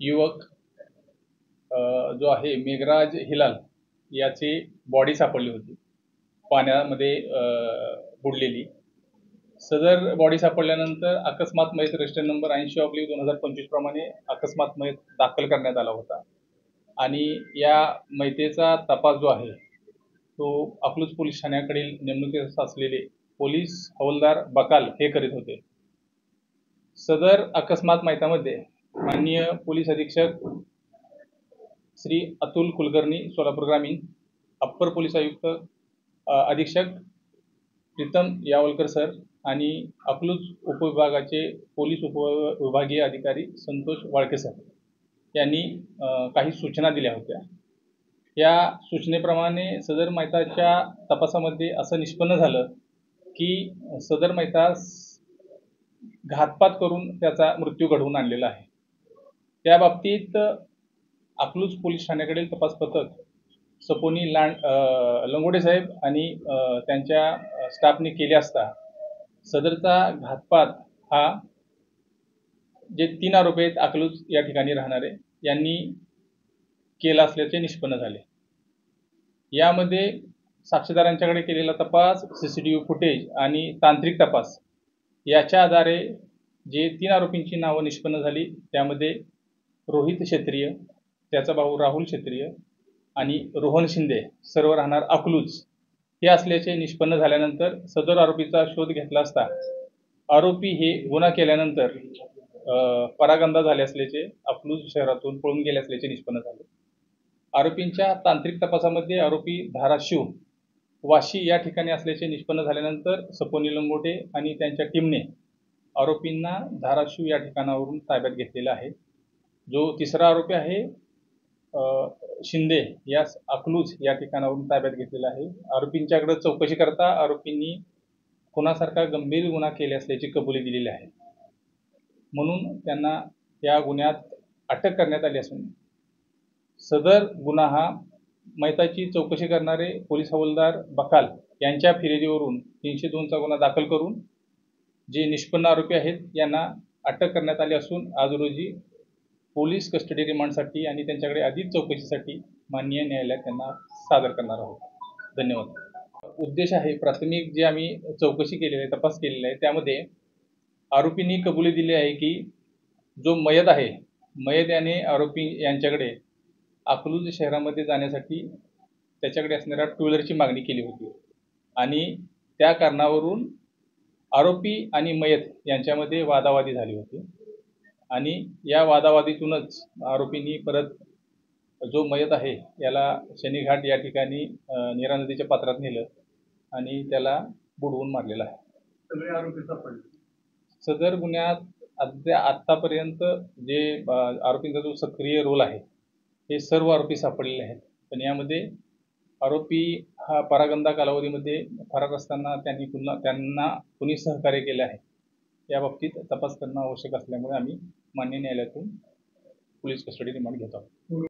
युवक जो आहे मेघराज हिलाल याची बॉडी सापडली होती पाण्यामध्ये बुडलेली। सदर बॉडी सापडल्यानंतर अकस्मात मयत रजिस्टर नंबर 80/2025 प्रमाणे अकस्मात मयत दाखल करण्यात आला होता आणि या मयतेचा तपास जो आहे तो अकलूज पोलीस ठाण्याकडील नेमणुकीस असलेले पोलीस हवालदार बकाल हे करीत होते। सदर अकस्मात मयतामध्ये माननीय पोलीस अधीक्षक श्री अतुल कुलकर्णी सोलापूर ग्रामीण, अप्पर पोलीस आयुक्त अधीक्षक प्रीतम यावलकर सर आणि अकलूज उपविभागाचे पोलीस उपविभागीय अधिकारी संतोष वाळके सर यांनी काही सूचना दिल्या होत्या। या सूचनेप्रमाणे सदर मयताच्या तपासामध्ये असं निष्पन्न झालं की सदर मयतास घातपात करून त्याचा मृत्यू घडवून आणलेला आहे। त्या बाबतीत अकलूज पोलीस ठाण्याकडील तपास पथक सपोनी लंगोटे साहेब आणि त्यांच्या स्टाफने केले असता सदरचा घातपात हा जे 3 आरोपी आहेत अकलूज या ठिकाणी राहणारे यांनी केला असल्याचे निष्पन्न झाले। यामध्ये साक्षीदारांच्याकडे केलेला तपास, सीसीटीव्ही फुटेज आणि तांत्रिक तपास याच्या आधारे जे 3 आरोपींची नावं निष्पन्न झाली त्यामध्ये रोहित क्षेत्रीय, त्याचा भाऊ राहुल क्षेत्रीय आणि रोहन शिंदे सर्व राहणार अकलूज हे असल्याचे निष्पन्न झाल्यानंतर सदर आरोपीचा शोध घेतला असता आरोपी हे गुन्हा केल्यानंतर परागंदा झाले असल्याचे अकलूज शहरातून पळून गेले असल्याचे निष्पन्न झाले। आरोपींच्या तांत्रिक तपासामध्ये आरोपी धाराशिव वाशी या ठिकाणी असल्याचे निष्पन्न झाल्यानंतर सपोनी लंगोटे आणि त्यांच्या टीमने आरोपींना धाराशिव या ठिकाणावरून ताब्यात घेतलेला आहे। जो तिसरा आरोपी आहे शिंदे यास अकलूज या ठिकाणावरून ताब्यात घेतलेला आहे। आरोपींच्याकडे चौकशी करता आरोपींनी खुनासारखा गंभीर गुन्हा केले असल्याची कबुली दिलेली आहे, म्हणून त्यांना या गुन्ह्यात अटक करण्यात आली असून सदर गुन्हा हा मयताची चौकशी करणारे पोलीस हवालदार बकाल यांच्या फिर्यादीवरून 302चा गुन्हा दाखल करून जे निष्पन्न आरोपी आहेत यांना अटक करण्यात आली असून आज रोजी पोलीस कस्टडी रिमांडसाठी आणि त्यांच्याकडे अधिक चौकशीसाठी माननीय न्यायालयात त्यांना सादर करणार आहोत। धन्यवाद। उद्देश आहे प्राथमिक जे आम्ही चौकशी केलेली आहे, तपास केलेला आहे, त्यामध्ये आरोपींनी कबुली दिली आहे की जो मयत आहे मयत याने आरोपी यांच्याकडे अकलूज शहरामध्ये जाण्यासाठी त्याच्याकडे असणाऱ्या टू व्हीलरची मागणी केली होती आणि त्या कारणावरून आरोपी आणि मयत यांच्यामध्ये वादावादी झाली होती आणि या वादावादीतूनच आरोपींनी परत जो मयत आहे याला शनीघाट या ठिकाणी नीरा नदीच्या पात्रात नेलं आणि त्याला बुडवून मारलेलं आहे। सगळे आरोपी सापडले। सदर गुन्ह्यात आतापर्यंत जे आरोपींचा जो सक्रिय रोल आहे हे सर्व आरोपी सापडलेले आहेत, पण यामध्ये आरोपी हा परागंदा कालावधीमध्ये फरार असताना त्यांना कुणी सहकार्य केले आहे या बाबतीत तपास करणं आवश्यक असल्यामुळे आम्ही मान्य न्यायालयातून पोलीस कस्टडी रिमांड घेत आहोत।